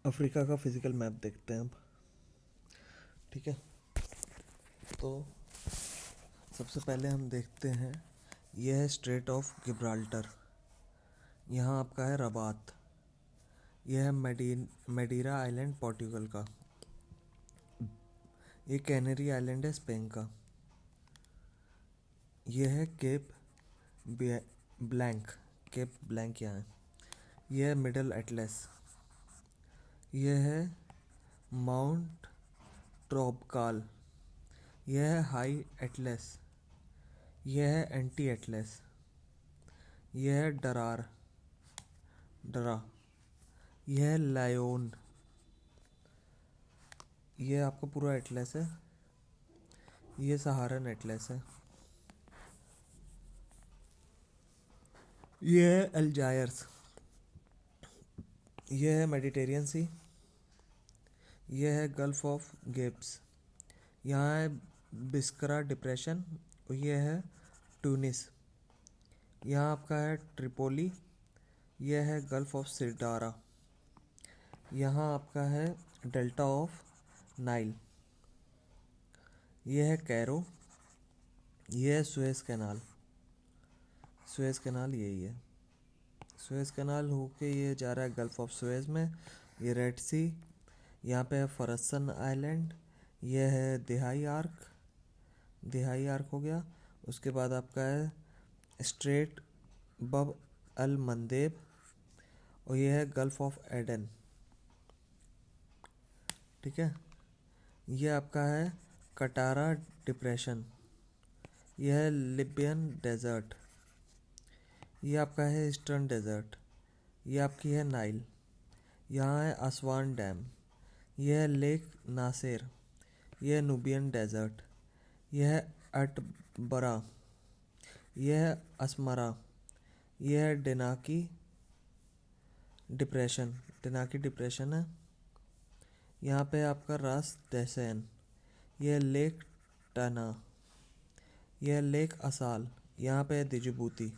Africa का physical map देखते हैं अब। ठीक है, तो सबसे पहले हम देखते हैं, यह है स्ट्रेट ऑफ गिब्राल्टर। यहाँ आपका है रबात। यह है मेडीरा आइलैंड पोर्टुगल का। ये कैनरी आइलैंड है स्पेन का। यह है ब्लैंक केप ब्लैंक यहाँ है। यह है मिडल एटलस। यह है माउंट ट्रोबकाल। यह है हाई एटलस। यह है एंटी एटलस। यह है डरा। यह है लायोन। यह आपका पूरा एटलस है। यह सहारन एटलस है। यह है अल्जायर्स। यह है मेडिटेरियन सी। यह है गल्फ ऑफ गिब्स। यहाँ है बिस्करा डिप्रेशन। और यह है ट्यूनिस। यहाँ आपका है ट्रिपोली। यह है गल्फ ऑफ सिडारा। यहाँ आपका है डेल्टा ऑफ नाइल। यह है कैरो। यह है सुएज कैनाल। सुएज कैनाल यही है। सुएज कैनाल होके ये जा रहा है गल्फ ऑफ सुएज में। ये रेड सी। यहाँ पे है फरसन आइलैंड। यह है दिहाई आर्क। दिहाई आर्क हो गया। उसके बाद आपका है स्ट्रेट बब अल मंदेब। और यह है गल्फ ऑफ एडन। ठीक है, यह आपका है कटारा डिप्रेशन। यह है लिबियन डेजर्ट। यह आपका है ईस्टर्न डेजर्ट। यह आपकी है नाइल। यहाँ है आसवान डैम। यह है लेक नासिर। यह है नुबियन डेजर्ट। यह है अटबरा। यह है असमरा। यह है डिनाकी डिप्रेशन है। यहाँ पे आपका रास दहसैन। यह लेक टना। यह लेक असाल। यहाँ पे है दिजिबूती।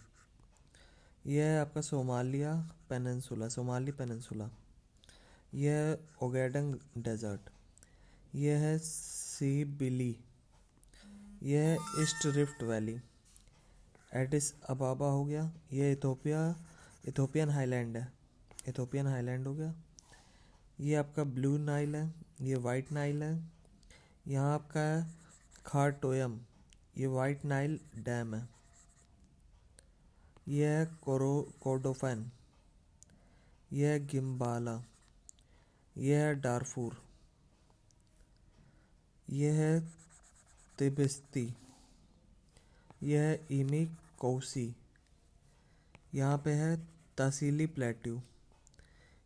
यह है आपका सोमाली पेनिनसुला। यह है ओगेडन डेजर्ट। यह है सीबिली। यह है ईस्ट रिफ्ट वैली। एडिस अबाबा हो गया। यह इथोपियन हाईलैंड हो गया। ये आपका ब्लू नाइल है। ये वाइट नाइल है। यहाँ आपका है खारटोयम। ये वाइट नाइल डैम है। यह है कोर्डोफैन। यह है गिम्बाला। यह है डारफूर। यह है तिबिस्ती। यह है इमी कौसी। यहाँ पे है तसीली प्लेट्यू।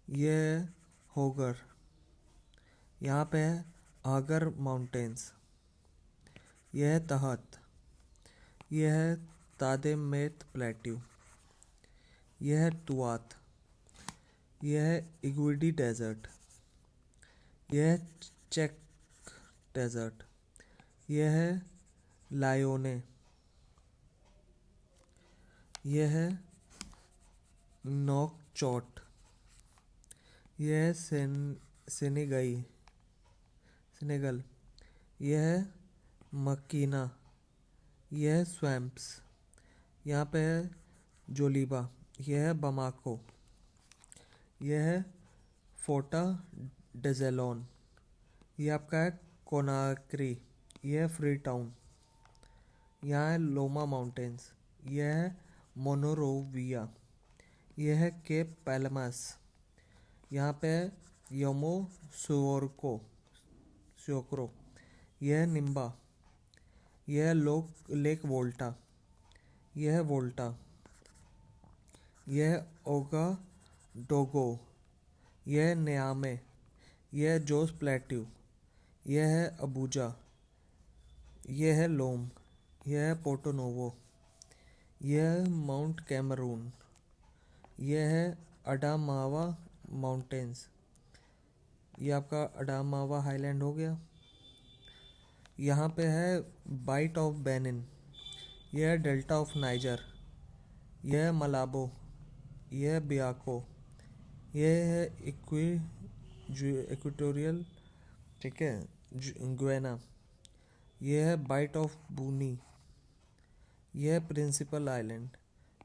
यह है होगर। यहाँ पे है आगर माउंटेन्स। यह है तहत। यह है तादेमेत प्लेट्यू। यह है तुआत। यह है इग्विडी डेजर्ट। यह है चेक डेजर्ट। यह है लायोने। यह है नोकचोट। यह है सेनेगल। यह है मकीना। यह है स्वैम्प्स। यहाँ पे है जोलीबा। यह है बमाको। यह है फोर्टा डेजेलोन। यह आपका है कोनाक्री। यह है फ्री टाउन। यहाँ है लोमा माउंटेन्स। यह है मोनोरोविया। यह है केप पैलमास। यहाँ पे है यमो सुओक्रो। यह है निम्बा। यह है लेक वोल्टा। यह है वोल्टा। यह है ओगा डोगो। यह है न्यामे। यह है जोस प्लेट्यू। यह है अबूजा। यह है लोम। यह है पोर्टो नोवो। यह है माउंट कैमरून। यह है अडामावा माउंटेन्स। ये आपका अडामावा हाईलैंड हो गया। यहाँ पे है बाइट ऑफ बेनिन। यह है डेल्टा ऑफ नाइजर। यह है मलाबो। यह है बियाको। यह है इक्वेटोरियल, ठीक है, गुयाना। ये है बाइट ऑफ बूनी। यह है प्रिंसिपल आइलैंड।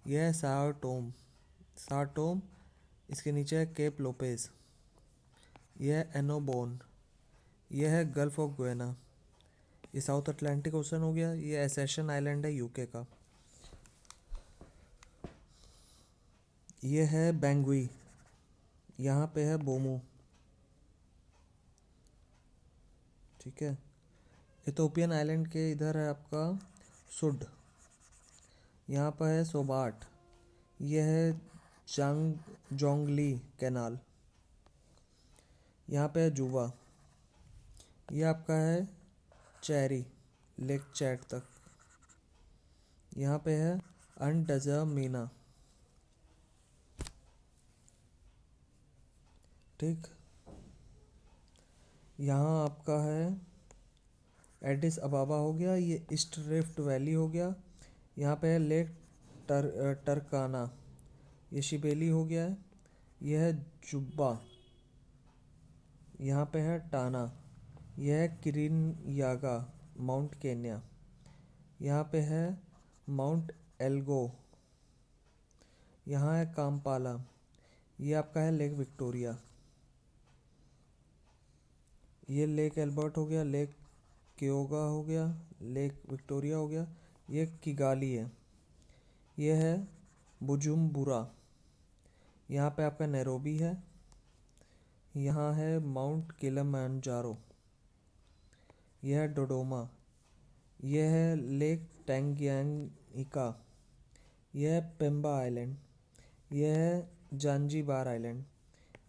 यह है साओ टोम। साओ टोम, इसके नीचे है केप लोपेज। यह है एनोबोन। यह है गल्फ ऑफ गुयाना। ये साउथ अटलांटिक ओशन हो गया। ये एसेशन आइलैंड है यूके का। ये है बेंगुई। यहाँ पे है बोमू, ठीक है। इथोपियन आइलैंड के इधर है आपका सुड। यहाँ पर है सोबाट। यह है जोंगली कैनाल। यहाँ पे है जुवा। यह आपका है चेरी, लेक चैट तक। यहाँ पे है अंडजमीना, ठीक। यहाँ आपका है एडिस अबाबा हो गया। ये ईस्ट रिफ्ट वैली हो गया। यहाँ पे है लेक टरकाना। ये शिबेली हो गया है। यह है जुब्बा। यहाँ पे है टाना। यह है किरिनयागा, माउंट केन्या। यहाँ पे है माउंट एल्गो। यहाँ है काम्पाला। ये आपका है लेक विक्टोरिया। ये लेक एल्बर्ट हो गया, लेक क्योगा हो गया, लेक विक्टोरिया हो गया। ये किगाली है। ये है बुजुम्बुरा। यहाँ पे आपका नैरोबी है। यहाँ है माउंट किलिमंजारो। यह है डोडोमा। यह है लेक टैंगयानिका। यह है पेम्बा आइलैंड। यह है जानजीबार आइलैंड।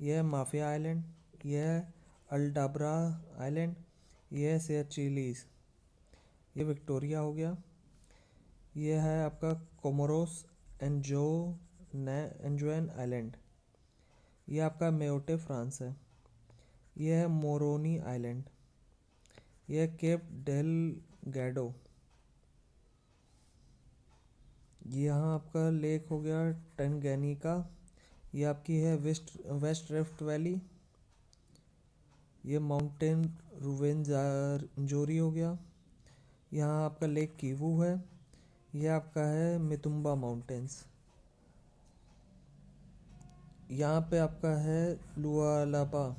यह है माफिया आइलैंड। यह है अल्डाब्रा आइलैंड। यह है सेयचिलीज। ये विक्टोरिया हो गया। यह है आपका कोमोरोस एंजोएन आइलैंड। यह आपका मेयोटे फ्रांस है। यह है मोरोनी आइलैंड। यह केप डेलगैडो। यहाँ आपका लेक हो गया टंगैनिका। ये आपकी है वेस्ट रिफ्ट वैली। ये माउंटेन रुवेंजारी हो गया। यहाँ आपका लेक कीवू है। यह आपका है मितुम्बा माउंटेन्स। यहाँ पे आपका है लुआलापा।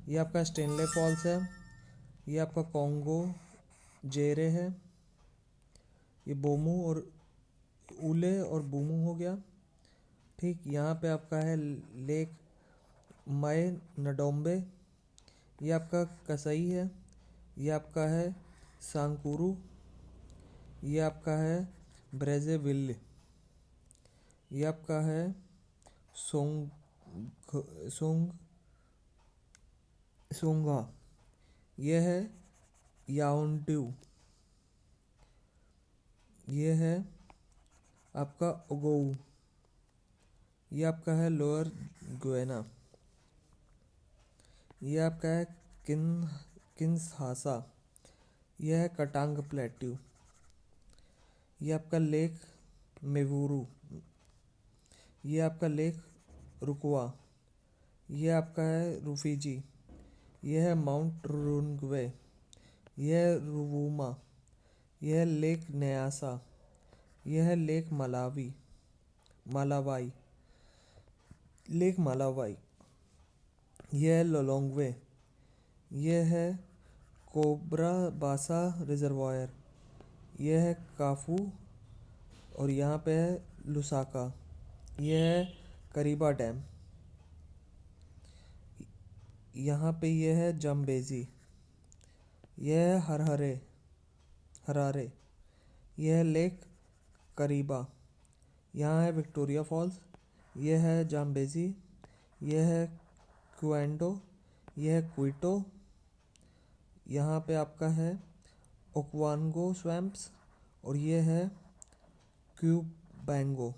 ये आपका स्टेनले फॉल्स है। ये आपका कॉन्गो जेरे है। ये बोमू और उले और बूमू हो गया, ठीक। यहाँ पे आपका है लेक मय नडोम्बे। ये आपका कसई है। ये आपका है सांकुरू। ये आपका है ब्रेजेविल। ये आपका है सोंग सोंग सोंगा। ये है याओंडू। ये है आपका ओगोऊ। ये आपका है लोअर गुयाना। ये आपका है किन्हासा। यह है कटांग प्लेट्यू। ये आपका लेक मेवुरू। ये आपका लेक रुकवा। ये आपका है रुफीजी। यह है माउंट रुनग्वे। यह है रुवुमा। यह है लेक न्यासा। यह है लेक मालावाई। लेक मालावाई। यह है लोलोंगवे। यह है कोब्रा बासा रिजर्वायर। यह है काफू। और यहाँ पे है लुसाका। यह है करीबा डैम। यहाँ पे यह है जम्बेजी। यह है हरारे। यह है लेक करीबा। यहाँ है विक्टोरिया फॉल्स। यह है जाम्बेजी। यह है क्वेंडो। यह है क्विटो। यहाँ पे आपका है ओक्वानगो स्वैम्प्स। और यह है क्यूबैंगो।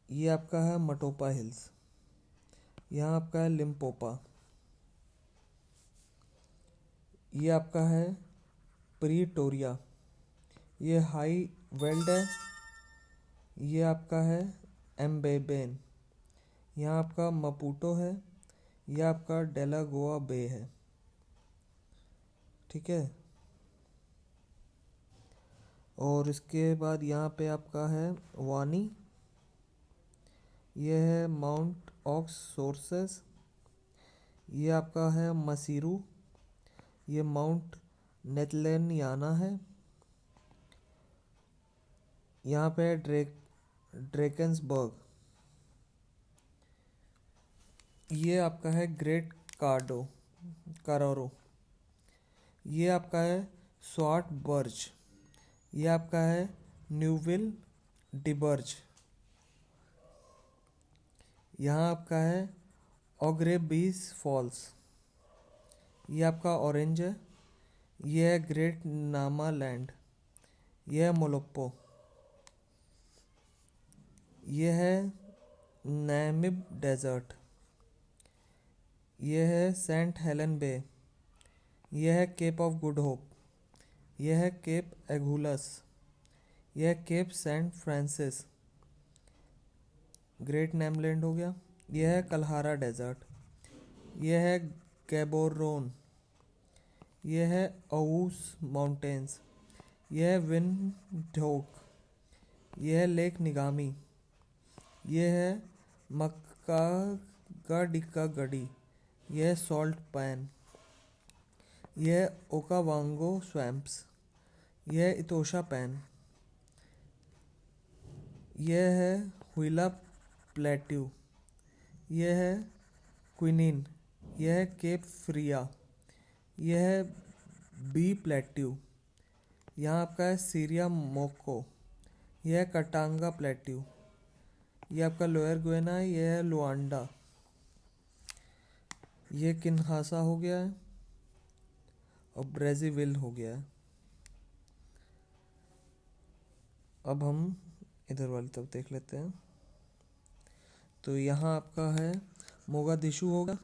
ये आपका है मटोपा हिल्स। यहाँ आपका है लिम्पोपा। ये आपका है प्रीटोरिया। ये हाई वेल्ड है। ये आपका है एम्बेबेन। यहाँ आपका मपूटो है। ये आपका डेलागोआ बे है, ठीक है। और इसके बाद यहाँ पे आपका है वानी, ये है माउंट ऑक्स सोर्सेस, ये आपका है मसीरू, ये माउंट नेतलेनियाना है, यहाँ पे है ड्रेकन्सबर्ग, ये आपका है ग्रेट कारोरो, ये आपका है स्वाट बर्ज, ये आपका है न्यूविल डिबर्ज, यहाँ आपका है ऑग्रेबीस फॉल्स, ये आपका ऑरेंज है, ये है ग्रेट नामा लैंड, ये है मोलोप्पो, ये है नैमिब डेजर्ट, ये है सेंट हेलन बे, ये है केप ऑफ गुड होप, ये है केप एगुलस, ये है केप सेंट फ्रांसिस, ग्रेट नैमलैंड हो गया, यह है कलहारा डेजर्ट, यह है गैबोरोन, यह है अऊस माउंटेन्स, यह है विंडहोक, यह है लेक निगामी, यह है मक्कागाडिका गड़ी, यह है सॉल्ट पैन, यह है ओकावांगो स्वैम्प्स, यह है इतोशा पैन, यह है हुइला प्लेट्यू, यह है क्विनिन, यह है केप फ्रिया, यह है बी प्लेट्यू, यहाँ आपका है सीरिया मोको, यह है कटांगा प्लेट्यू, यह आपका लोअर गुएना है, यह है लुआंडा, यह किन्हासा हो गया है और ब्रेजीविल हो गया है। अब हम इधर वाली तरफ देख लेते हैं। तो यहाँ आपका है मोगादिशु होगा,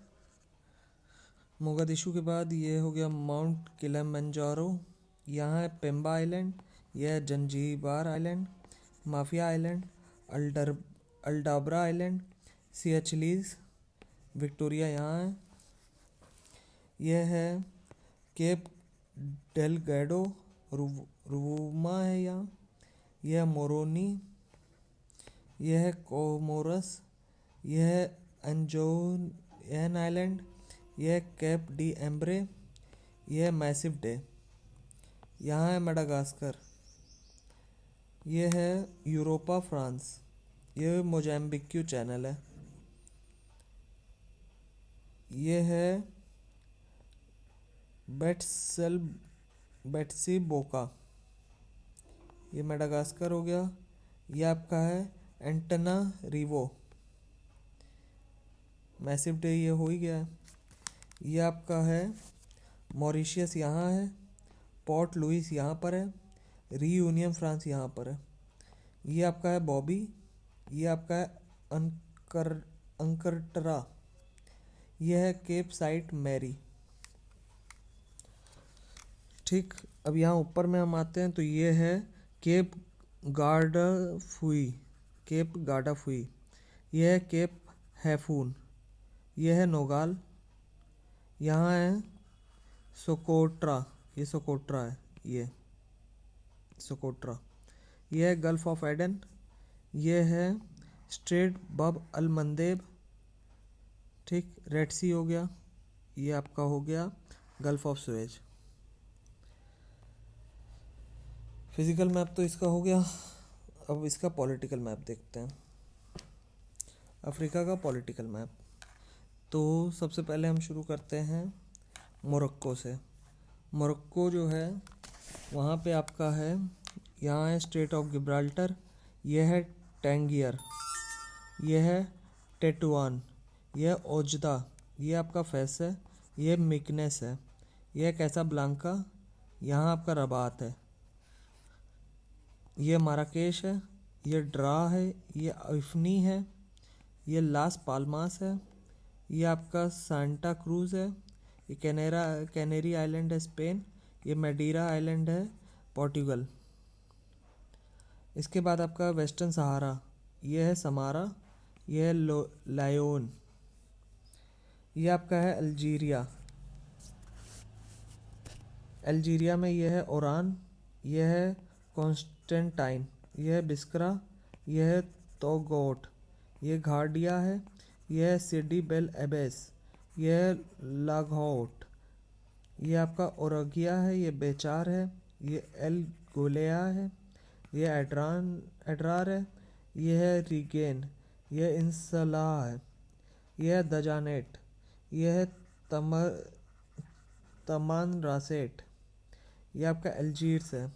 मोगादिशु के बाद ये हो गया माउंट किलिमंजारो, यहाँ है पेम्बा आइलैंड, यह है Zanzibar island, Mafia island, Aldabra island, Seychelles Victoria यहाँ है, यह है केप डेलगैडो रूमा है यहाँ, यह है मोरोनी, यह है कोमोरस, यह है एंजोन आइलैंड, यह है कैप डी एम्ब्रे, यह है मैसिव डे, यहाँ है मेडागास्कर, यह है यूरोपा फ्रांस, यह मोजाम्बिक्यू चैनल है, यह है बेट्सी बोका, ये मेडागास्कर हो गया, यह आपका है एंटना रिवो, मैसिव डे ये हो ही गया है, ये आपका है मॉरिशियस यहाँ है, पोर्ट लुइस यहाँ पर है, रीयूनियन फ्रांस यहाँ पर है, ये आपका है बॉबी, ये आपका है अंकरटरा, यह है केप साइट मैरी, ठीक। अब यहाँ ऊपर में हम आते हैं तो ये है केप गार्डाफुई, केप गार्डाफुई, यह है केप हैफून, यह है नोगाल, यहाँ है सोकोट्रा, ये सोकोट्रा है, ये सोकोट्रा, यह है गल्फ ऑफ एडन, यह है स्ट्रेट बब अल मंदेब, ठीक। रेड सी हो गया, ये आपका हो गया gulf of Suez. Physical map तो इसका हो गया, अब इसका पॉलिटिकल मैप देखते हैं। अफ्रीका का पॉलिटिकल मैप, तो सबसे पहले हम शुरू करते हैं मोरक्को से। मोरक्को जो है वहाँ पे आपका है, यहाँ है स्ट्रेट ऑफ गिब्राल्टर, यह है टैंगियर, यह है टेटुआन, यह ओजदा, यह आपका फैस है, यह मिकनेस है, यह कैसाब्लांका, यहाँ आपका रबात है, यह माराकेश है, यह ड्रा है, यह अफनी है, यह लास पाल्मास है, यह आपका सांता क्रूज है, ये कैनेरी आइलैंड है स्पेन, ये मैडीरा आइलैंड है पोर्टुगल। इसके बाद आपका वेस्टर्न सहारा, ये है समारा, ये है लायोन, ये आपका है अल्जीरिया। अल्जीरिया में ये है ओरान, ये है कॉन्स्टेंटाइन, ये है बिस्करा, ये है तोगोट, ये घाडिया है, ये है सिडी बेल एबेस, ये है लागोट, ये आपका ओरगिया है, ये बेचार है, ये एल गोलेया है, ये एड्रार है, ये है रीगेन, ये इंसलाह है, ये है दजानेट, ये है तमान रासेट, ये आपका अल्जीर्स है,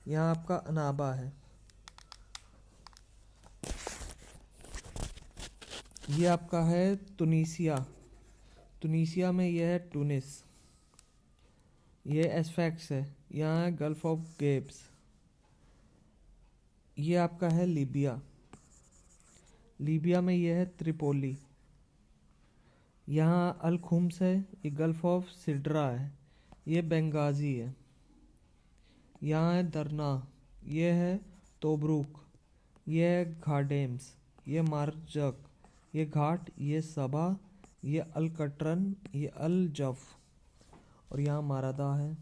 यहाँ आपका अनाबा है, ये आपका है तुनीसिया। तुनीसिया में ये है टूनिस, ये एस्फेक्स है, यहाँ है गल्फ ऑफ गेब्स, ये आपका है लीबिया। लीबिया में ये है त्रिपोली, यहाँ अल खुम्स है, ये गल्फ ऑफ सिड्रा है, ये बेंगाजी है, यहाँ है दरना, ये है तोब्रुक, ये है घाडेम्स, ये मारजक, ये घाट, ये सबा, ये अल कटरन, ये अल जफ, और यहाँ मारादा है।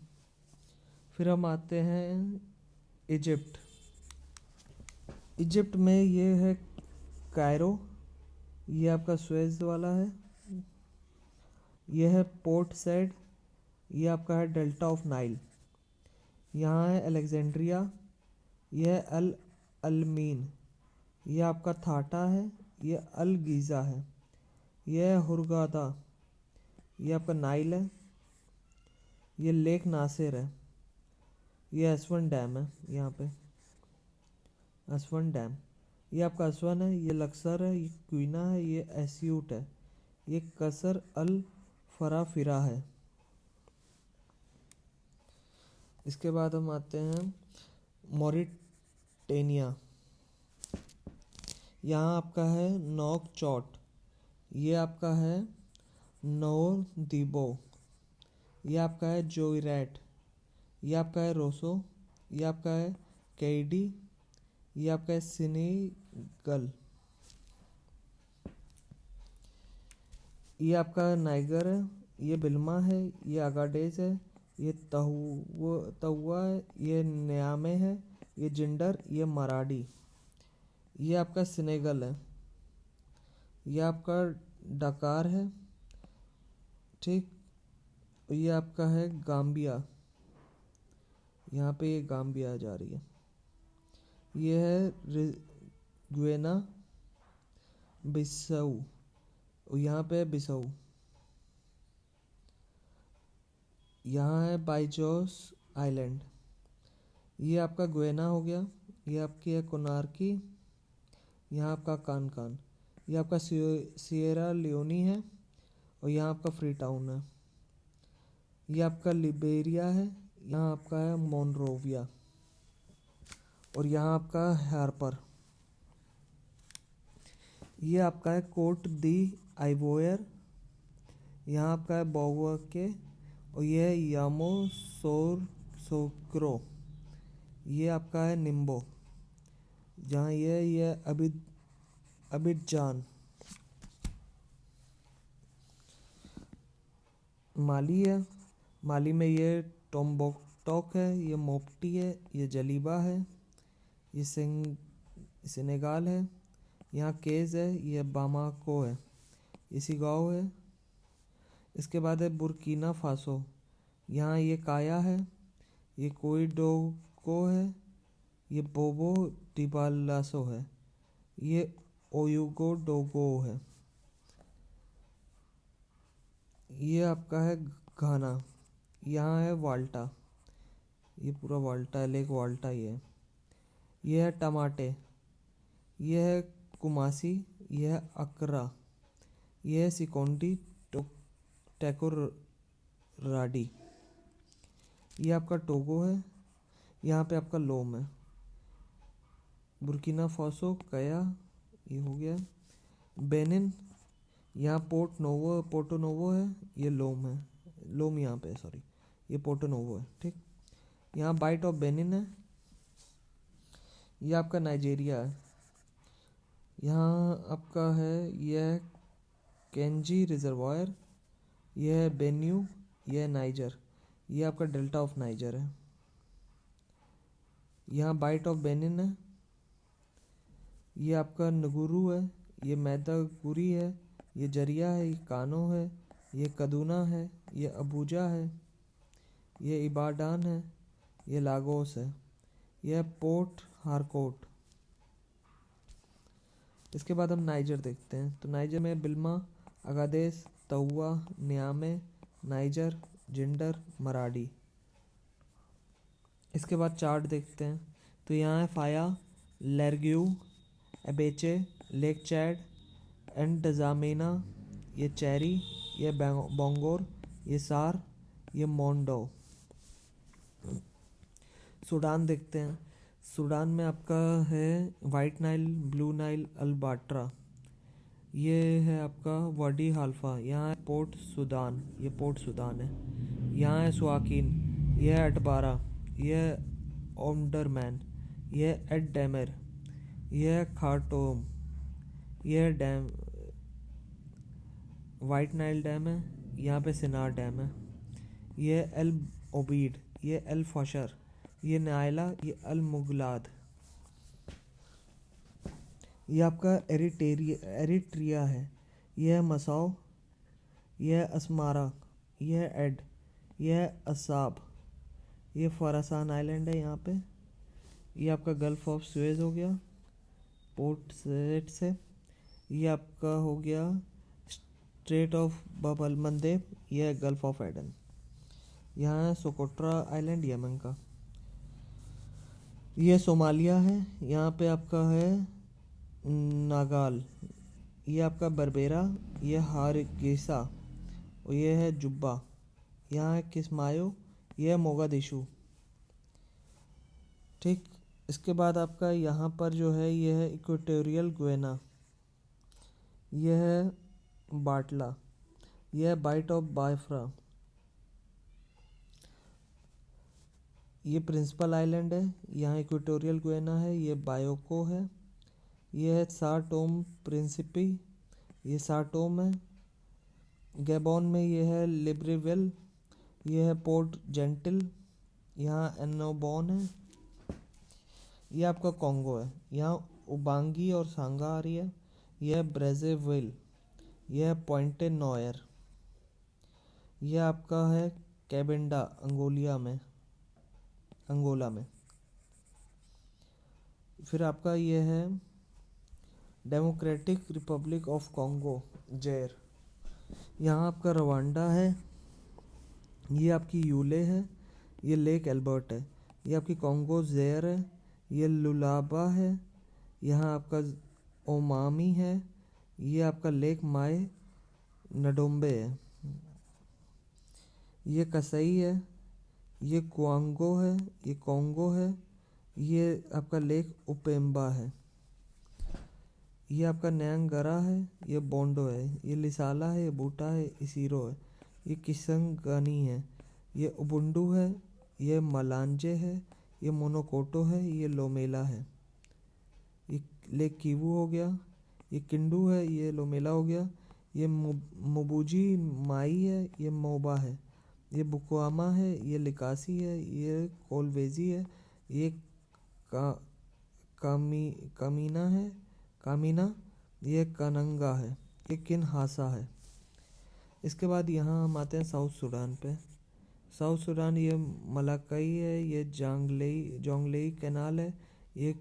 फिर हम आते हैं इजिप्ट। इजिप्ट में ये है कायरो, ये आपका सुएज वाला है, ये है पोर्ट सैड, ये आपका है डेल्टा ऑफ नाइल, यहाँ है अलेक्जेंड्रिया, ये है अल अलमीन, ये आपका थाटा है, ये अल गीज़ा है, ये है हुरगादा, ये आपका नाइल है, ये लेक नासिर है, ये असवन डैम है, यहाँ पे असवन डैम, ये आपका असवन है, ये लक्सर है, ये क्वीना है, ये एस्यूट है, ये कसर अल फराफिरा है। इसके बाद हम आते हैं मॉरिटेनिया। यहाँ आपका है नोक चौट, ये आपका है नोर दिबो, ये आपका है जोइरैट, ये आपका है रोसो, ये आपका है केडी, ये आपका है सिनेगल, ये आपका नाइगर है, ये बिल्मा है, ये अगाडेज है, ये तहुआ है, ये न्यामे है, ये जिंडर, ये मराडी, ये आपका सिनेगल है, ये आपका डकार है, ठीक, ये आपका है गाम्बिया, यहाँ पे ये गाम्बिया जा रही है, ये है गुएना बिसाऊ, और यहाँ पे है बिसाऊ, यहाँ है बाइजोस आइलैंड, ये आपका गुएना हो गया, ये आपकी है कोनार्की, यहाँ आपका कान, ये आपका सिएरा लियोनी है, और यहाँ आपका फ्री टाउन है, ये आपका लिबेरिया है, यहाँ आपका है मोनरोविया, और यहाँ आपका हार्पर, ये आपका है कोट दी आइवोयर, यहाँ आपका है बोवके, और ये है यामो सोक्रो, ये आपका है निम्बो, जहाँ ये अबिडजान। माली है, माली में ये टोम्बोक्टोक है, ये मोप्टी है, ये जलीबा है, ये सेनेगाल है, यहाँ केज है, ये बामाको है, ये सिगाओ है। इसके बाद है बुर्किना फासो, यहाँ ये काया है, ये कोइडोको है, ये बोबो डिबालासो है, ये ओयुगो डोगो है, ये आपका है घाना, यहाँ है वाल्टा, ये पूरा वाल्टा है, लेक वाल्टा ये है टमाटे, ये है कुमासी, ये है अकरा, ये है सिकोंडी टेकोराडी, ये आपका टोगो है, यहाँ पे आपका लोम है। बुर्किना फासो कया, ये हो गया। बेनिन, यहाँ पोर्टो नोवो है, ये लोम है, लोम यहाँ पे सॉरी, ये पोर्टो नोवो है, ठीक। यहाँ बाइट ऑफ बेनिन है, ये आपका नाइजीरिया है, यहाँ आपका है यह केंजी रिजर्वायर, ये है बेन्यू, ये है नाइजर, ये आपका डेल्टा ऑफ नाइजर है। यहाँ बाइट ऑफ बेनिन है, ये आपका नगुरु है, ये मैदागुरी है, ये जरिया है, ये कानो है, ये कदूना है, ये अबूजा है, ये इबाडान है, ये लागोस है, यह पोर्ट हारकोट। इसके बाद हम नाइजर देखते हैं। तो नाइजर में बिल्मा, अगादेस, तहुआ, नियामे, नाइजर, जिंडर, मराडी। इसके बाद चार्ट देखते हैं। तो यहाँ है फाया, लेरग्यू, एबेचे, लेक चैड एंड डजामेना, ये चेरी, ये बोंगोर, ये सार, ये मोंडो। सूडान देखते हैं। सूडान में आपका है वाइट नाइल, ब्लू नाइल, अल्बाट्रा, ये है आपका वाडी हाल्फा, यहाँ है पोर्ट सूडान, ये पोर्ट सूडान है। यहाँ है सुआकिन, यह है अटबारा, यह है ओमडरमैन, यह है एड डेमर, यह है खारटोम, यह है डैम वाइट नाइल डैम है, यहाँ पे सिनार डैम है। यह है एल ओबीड, ये एल फशर, ये नायला, ये अल मुगलाद। ये आपका एरिट्रिया है, यह है मसाओ, यह है असमारा, यह है एड, यह है असाब, ये फरासान आइलैंड है यहाँ पे। ये आपका गल्फ ऑफ सुएज हो गया पोर्ट सेट से। ये आपका हो गया स्ट्रेट ऑफ बाब अल मंदेब, यह है गल्फ ऑफ एडन। यहाँ है सोकोट्रा आइलैंड यमन का। ये सोमालिया है, यहाँ पे आपका है नागाल, ये आपका बरबेरा, ये हारगेसा, और ये है जुब्बा। यहाँ है किस्मायो, ये है मोगादिशु। ठीक, इसके बाद आपका यहाँ पर जो है ये है इक्वेटोरियल गुएना, ये है बाटला, ये है बाइट ऑफ बायफ्रा, ये प्रिंसिपल आइलैंड है, यहाँ इक्वेटोरियल गुएना है, ये बायोको है, ये है साटोम प्रिंसिपी, ये साटोम है। गैबोन में ये है लिब्रेविल, ये है पोर्ट जेंटिल, यहाँ एनोबॉन है। ये आपका कॉन्गो है, यहाँ उबांगी और सांगा आ रही है। यह है ब्रेज़ेविल, यह है पॉइंटे नॉयर। यह आपका है कैबिंडा अंगोला में। फिर आपका ये है डेमोक्रेटिक रिपब्लिक ऑफ कॉन्गो जैर, यहाँ आपका रवांडा है, ये आपकी यूले है, ये लेक एल्बर्ट है, ये आपकी कॉन्गो जैर है, ये लुलाबा है, यहाँ आपका ओमामी है, ये आपका लेक माए नडोम्बे है, ये कसई है, ये क्वांगो है, ये कॉन्गो है, ये आपका लेक उपेम्बा है, ये आपका न्यांगरा है, ये बोंडो है, ये लिसाला है, ये बूटा है, इसीरो है, ये किसंगनी है, ये उबुंडू है, ये मलांजे है, ये मोनोकोटो है, ये लोमेला है। ये लेक कीवू हो गया, ये किंडू है, ये लोमेला हो गया, ये मुबुजी माई है, ये मोबा है, ये बुकुआमा है, ये लिकासी है, ये कोलवेजी है, ये कामीना, ये कनंगा है, ये किनहासा है। इसके बाद यहाँ हम आते हैं साउथ सूडान पे। साउथ सूडान ये मलाकई है, ये जोंगलेई कैनाल है, ये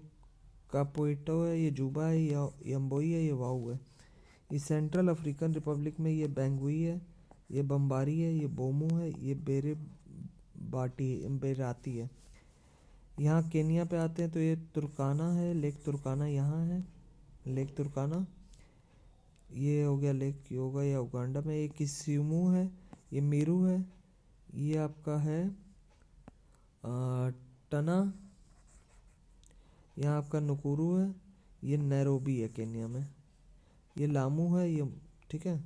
कापोइटो है, ये जूबा है, ये यम्बोई है, ये वाऊ है। ये सेंट्रल अफ्रीकन रिपब्लिक में ये बेंगुई है, ये बम्बारी है, ये बोमू है, ये बेराती है। यहाँ केनिया पे आते हैं तो ये तुर्काना है, लेक तुर्काना यहाँ है, लेक तुर्काना। ये हो गया लेक योगा या उगांडा में। ये किसिमू है, ये मीरू है, ये आपका है टना, यहाँ आपका नुकुरू है, ये नैरोबी है केन्या में, ये लामू है, ये ठीक है।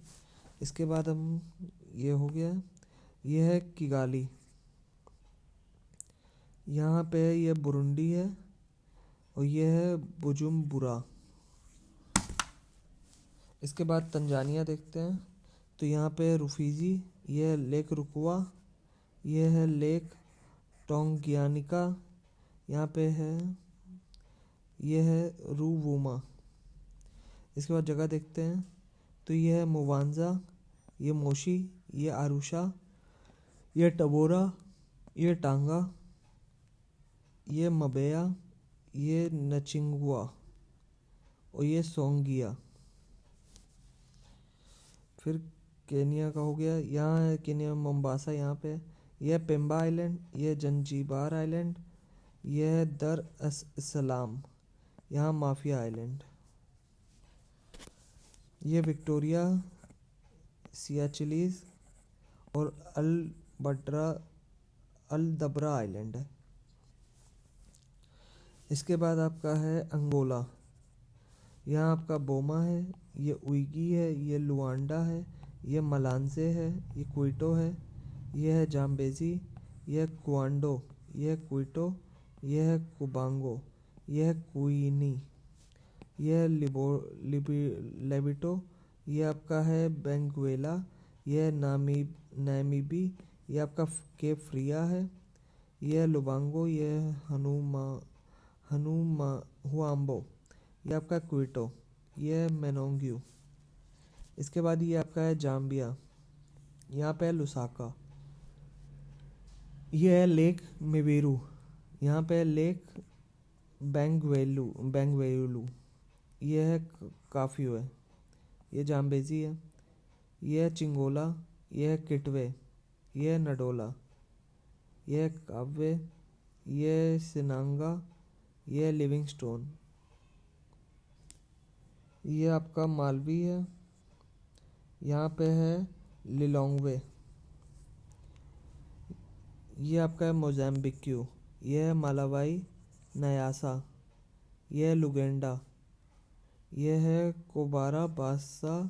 इसके बाद हम ये हो गया, ये है किगाली, यहाँ पे ये बुरुंडी है, और ये है बुजुम्बुरा। इसके बाद तंजानिया देखते हैं। तो यहाँ पे रुफीजी, ये है लेक रुकवा, ये है लेक टोंगियानिका, यहाँ पे है ये है रूवूमा। इसके बाद जगह देखते हैं। तो ये है मुवांजा, ये मोशी, ये आरुषा, ये टबोरा, ये टांगा, ये मबेया, ये नचिंगुआ और ये सोंगिया। फिर केनिया का हो गया। यहाँ है केनिया में मोम्बासा, यहाँ पे यह पेम्बा आइलैंड, यह जंजीबार आइलैंड, यह है दर अस सलाम, यहाँ माफिया आइलैंड। ये विक्टोरिया, सियाचिलीज और अल दबरा आइलैंड है। इसके बाद आपका है अंगोला। यहाँ आपका बोमा है, ये उइगी है, ये लुआंडा है, ये मलांजे है, ये क्विटो है, ये है जाम्बेजी, ये है क्वांडो, ये है क्विटो, ये है कुबांगो, ये है क्वीनी, ये है लेबिटो, ये आपका है बेंगुएला, ये है नामीबी, ये आपका केप फ्रिया है, ये है लुबांगो, ये है हनुमा हुआम्बो, ये आपका क्विटो, ये है मेनोंग्यू। इसके बाद ये आपका है जाम्बिया, यहाँ पे है लुसाका, ये है लेक मिवीरू, यहाँ पे है लेक बेंगवेलू, ये है काफियो है, ये जाम्बेजी है, ये है चिंगोला, ये है किटवे, ये है नडोला, ये है काव्वे, ये है सिनांगा, ये है लिविंगस्टोन, ये आपका मालवी है, यहाँ पे है लिलोंगवे, ये आपका है मोज़ाम्बिक्यू, ये है मालावाई नयासा, ये है लुगेंडा, ये है कोबारा बासा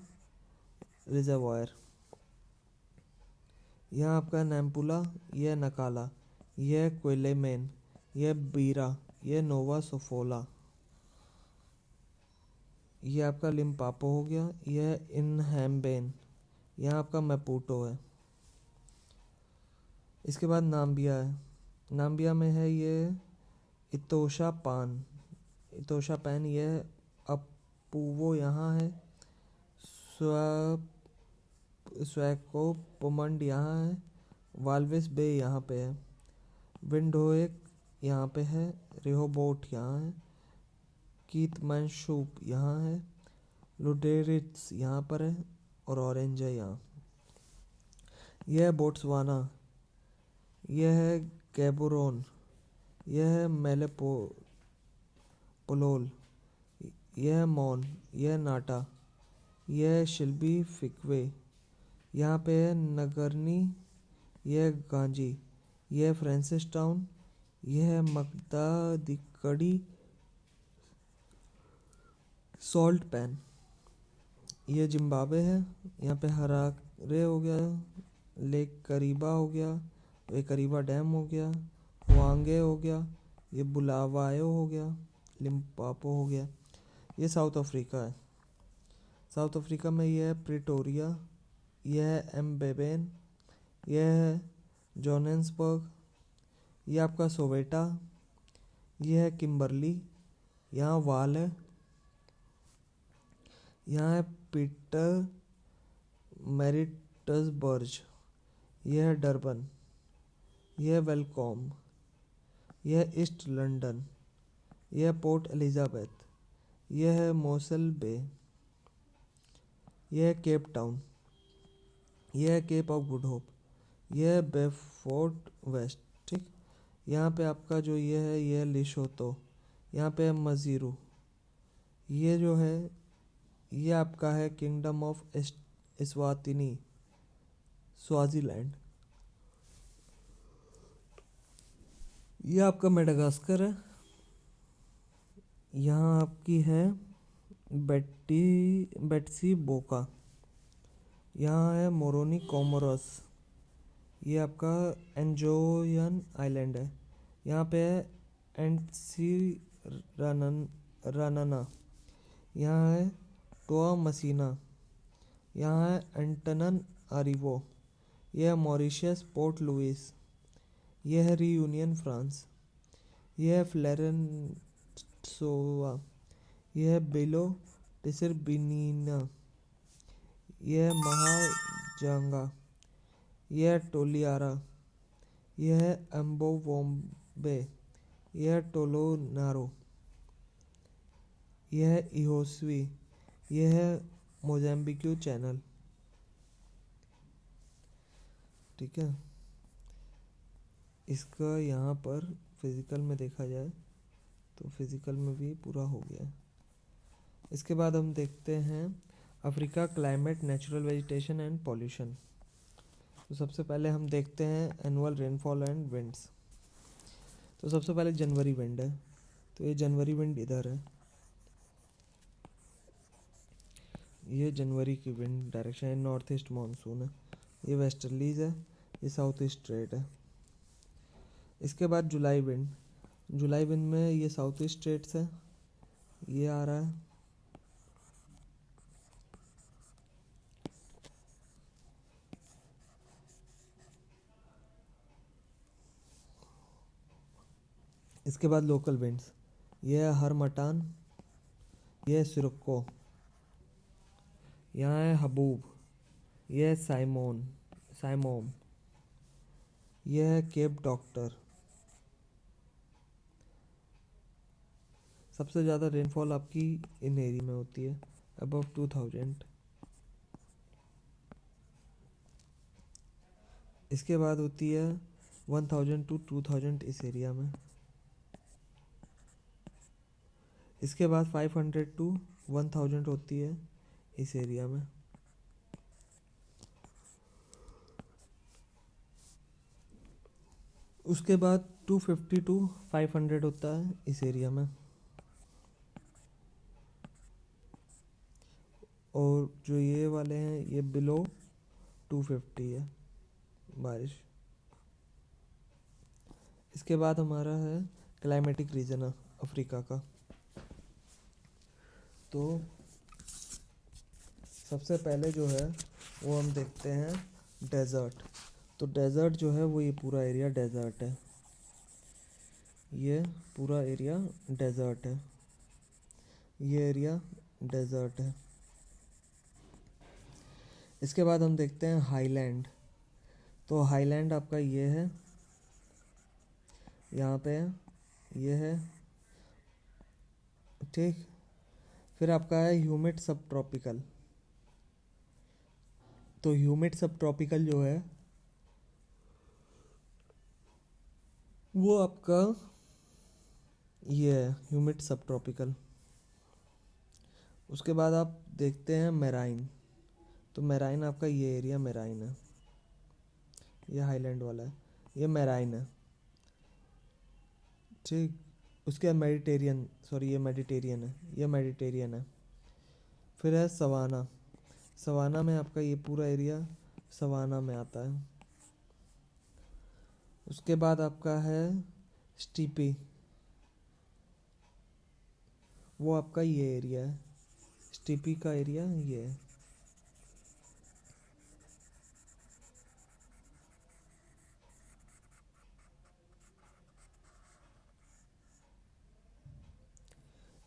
रिजर्वायर, यहाँ आपका नैम्पुला, ये है नकाला, ये है क्विलेमेन, ये है बीरा, ये है नोवा सोफोला, ये आपका लिम्पापो हो गया, ये है इनहैम्बेन, यहाँ आपका मैपूटो है। इसके बाद नाम्बिया है। नाम्बिया में है ये इतोशा पैन, ये है अपूवो, यहाँ है स्वैको पोमंड, यहाँ है वाल्विस बे, यहाँ पे है विंडहोएक, यहाँ पे है रिहोबोट, यहाँ है कीतमैनशूप, यहाँ है लुडेरिट्स, यहाँ पर है और ऑरेंज है यहाँ। यह है बोट्सवाना, यह है गैबोरोन, यह है पोलोल, यह है मॉन, यह है नाटा, यह है शिल्बी फिकवे, यहाँ पे है नगरनी, यह है गांजी, यह है फ्रांसिस टाउन, यह है मकदा दिकड़ी सॉल्ट पैन, ये जिम्बाब्वे है, यहाँ पे हरारे हो गया, लेक करीबा हो गया, ये करीबा डैम हो गया, हुआंगे हो गया, ये बुलावायो हो गया, लिम्पापो हो गया। ये साउथ अफ्रीका है। साउथ अफ्रीका में यह है प्रिटोरिया, यह है एम्बेबेन, यह है जोहान्सबर्ग, यह आपका सोवेटा, यह है किम्बरली, यहाँ वाल है, यहाँ है पीटर मैरिट्सबर्ग, यह है डरबन, यह है वेलकॉम, यह है ईस्ट लंदन, यह है पोर्ट एलिजाबेथ, यह है मोसल बे, यह है केप टाउन, यह है केप ऑफ गुड होप, यह है बेफोर्ट वेस्ट। ठीक, यहाँ पे आपका जो ये है, ये है लिशोतो, यहाँ पे है मजीरू, ये जो है ये आपका है किंगडम ऑफ इस्वातिनी, स्वाजीलैंड। ये आपका मेडागास्कर है। यहाँ आपकी है बेट्सी बोका, यहाँ है मोरोनी कोमोरोस, ये आपका एंजोयन आइलैंड है, यहाँ पे है एंटसी रानना, यहाँ है टोआ मसीना, यहाँ है एंटनन आरिवो, यह है मॉरिशस पोर्ट लुइस, यह है रीयूनियन फ्रांस, यह है फ्लोरेंसोवा, यह है बेलो टिसरबिनिना, यह है महाजांगा, यह है टोलियारा, यह है एम्बोवोम्बे, यह है टोलोनारो, यह है इहोस्वी, यह है मोज़ेम्बिक्यू चैनल। ठीक है, इसका यहाँ पर फिज़िकल में देखा जाए तो फिज़िकल में भी पूरा हो गया है। इसके बाद हम देखते हैं Africa climate, natural vegetation and pollution. तो सबसे पहले हम देखते हैं एनुअल रेनफॉल एंड विंड्स। तो सबसे पहले जनवरी विंड है, तो ये जनवरी विंड इधर है, ये जनवरी की विंड डायरेक्शन है, नॉर्थ ईस्ट मानसून है, ये वेस्टर्लीज है, ये साउथ ईस्ट ट्रेड है। इसके बाद जुलाई विंड, जुलाई विंड में ये साउथ ईस्ट स्टेट्स है, ये आ रहा है। इसके बाद लोकल विंड्स, ये है हरमटान, ये है सिरक्को, यहाँ है हबूब, ये है साइमोम, ये है केप डॉक्टर। सबसे ज़्यादा रेनफॉल आपकी इन एरिया में होती है, अबव 2000। इसके बाद होती है 1000 to 2000 इस एरिया में। इसके बाद 500 to 1000 होती है इस एरिया में। उसके बाद 250 to 500 होता है इस एरिया में। और जो ये वाले हैं ये बिलो 250 है बारिश। इसके बाद हमारा है क्लाइमेटिक रीजन अफ्रीका का। तो सबसे पहले जो है वो हम देखते हैं डेजर्ट। तो डेजर्ट जो है वो ये पूरा एरिया डेजर्ट है, ये पूरा एरिया डेजर्ट है, ये एरिया डेजर्ट है। इसके बाद हम देखते हैं हाईलैंड। तो हाईलैंड आपका ये है, यहाँ पे है, ये है, ठीक। फिर आपका है ह्यूमिड सब ट्रॉपिकल। तो ह्यूमिड सब ट्रॉपिकल जो है वो आपका ये है ह्यूमिड सब ट्रॉपिकल। उसके बाद आप देखते हैं मेराइन। तो मेराइन आपका ये एरिया मेराइन है, ये हाईलैंड वाला है, ये मेराइन है, ठीक। उसके बाद ये मेडिटेरियन है, ये मेडिटेरियन है। फिर है सवाना। सवाना में आपका ये पूरा एरिया सवाना में आता है। उसके बाद आपका है स्टीपी, वो आपका ये एरिया है, स्टीपी का एरिया ये है।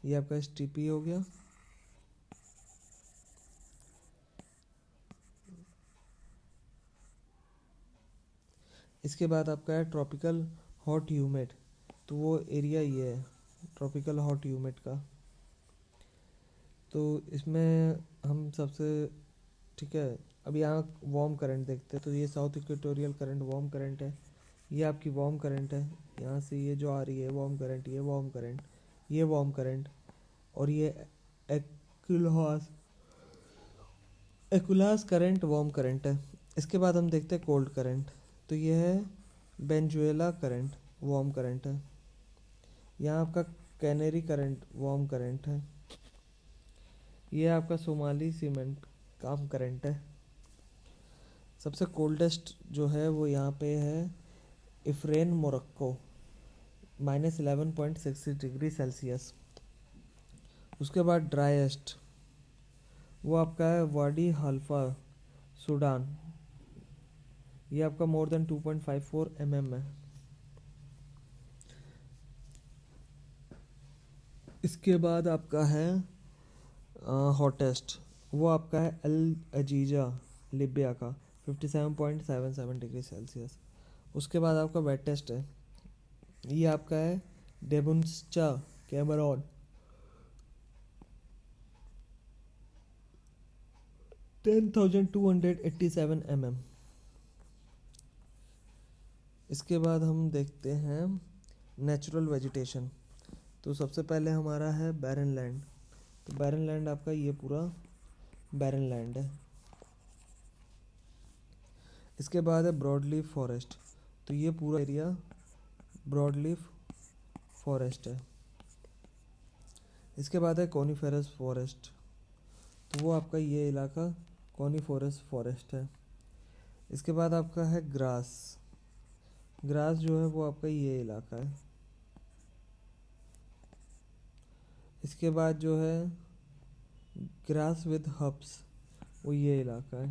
ये आपका स्टीपी हो गया। इसके बाद आपका है ट्रॉपिकल हॉट ह्यूमिड। तो वो एरिया ये है ट्रॉपिकल हॉट ह्यूमिड का। तो इसमें हम सबसे, ठीक है, अब यहाँ वार्म करंट देखते हैं। तो ये south equatorial current warm current है, ये आपकी वार्म करंट है, यहाँ से ये जो आ रही है वार्म करंट, ये वार्म करंट, ये वार्म करंट, और ये एक्विलास करंट वार्म करंट है। इसके बाद हम देखते हैं कोल्ड करंट। तो ये है वेनेजुएला करंट वार्म करंट है, यहाँ आपका कैनेरी करंट वार्म करंट है, ये आपका सोमाली सीमेंट काम करंट है। सबसे कोल्डेस्ट जो है वो यहाँ पे है इफ्रेन मोरक्को, -11.60 डिग्री सेल्सियस। उसके बाद ड्राइएस्ट, वो आपका है वाडी हल्फा, सूडान। ये आपका मोर देन 2.54 mm है। इसके बाद आपका है हॉटेस्ट, वो आपका है अल अजीजा, लिबिया का, 57.77 डिग्री सेल्सियस। उसके बाद आपका वेटेस्ट है, ये आपका है डेबुन्स्चा, कैमरॉन, 10,287 mm। इसके बाद हम देखते हैं नेचुरल वेजिटेशन। तो सबसे पहले हमारा है बैरन लैंड। तो बैरन लैंड आपका ये पूरा बैरन लैंड है। इसके बाद है ब्रॉडलीफ फॉरेस्ट। तो ये पूरा एरिया ब्रॉडलीफ फॉरेस्ट है। इसके बाद है कॉनिफेरस फॉरेस्ट। तो वो आपका ये इलाका कॉनिफेरस फॉरेस्ट है। इसके बाद आपका है ग्रास। ग्रास जो है वो आपका ये इलाका है। इसके बाद जो है ग्रास विद हब्स, वो ये इलाका है।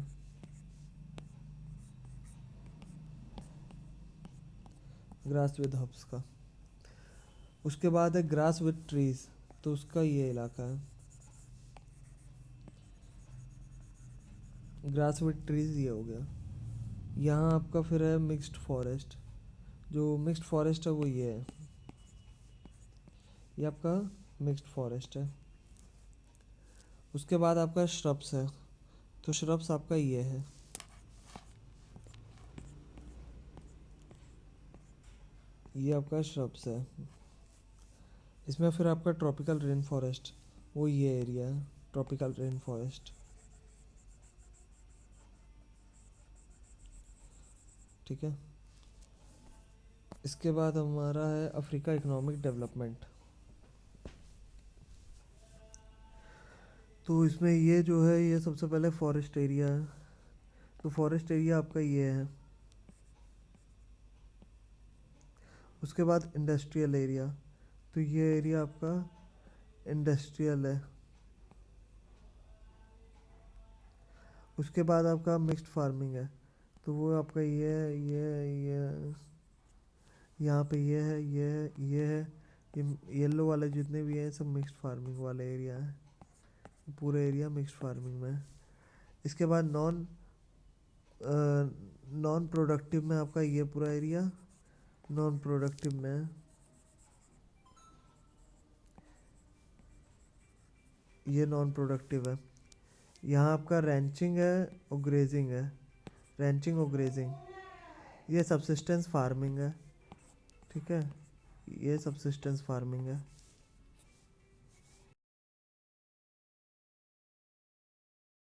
ग्रास विद हब्स का। उसके बाद है ग्रास विद ट्रीज, तो उसका ये इलाका है। ग्रास विद ट्रीज ये हो गया। यहाँ आपका फिर है मिक्स्ड फॉरेस्ट। जो मिक्स्ड फॉरेस्ट है वो ये है, ये आपका मिक्स्ड फॉरेस्ट है। उसके बाद आपका श्रब्स है। तो श्रब्स आपका ये है, ये आपका श्रब्स है। इसमें फिर आपका ट्रॉपिकल रेन फॉरेस्ट, वो ये एरिया है, ट्रॉपिकल रेन फॉरेस्ट। ठीक है। इसके बाद हमारा है अफ्रीका इकोनॉमिक डेवलपमेंट। तो इसमें ये जो है ये सबसे पहले फॉरेस्ट एरिया है। तो फॉरेस्ट एरिया आपका ये है। उसके बाद इंडस्ट्रियल एरिया। तो ये एरिया आपका इंडस्ट्रियल है। उसके बाद आपका मिक्स्ड फार्मिंग है। तो वो आपका ये यहाँ पे ये है, ये है, ये येलो वाले जितने भी हैं सब मिक्स्ड फार्मिंग वाले एरिया है। पूरा एरिया मिक्स्ड फार्मिंग में है। इसके बाद नॉन प्रोडक्टिव में आपका ये पूरा एरिया नॉन प्रोडक्टिव में है। ये नॉन प्रोडक्टिव है। यहाँ आपका रैंचिंग है और ग्रेजिंग है। रैंचिंग और ग्रेजिंग, ये सबसिस्टेंस फार्मिंग है। ठीक है, ये सबसिस्टेंस फार्मिंग है।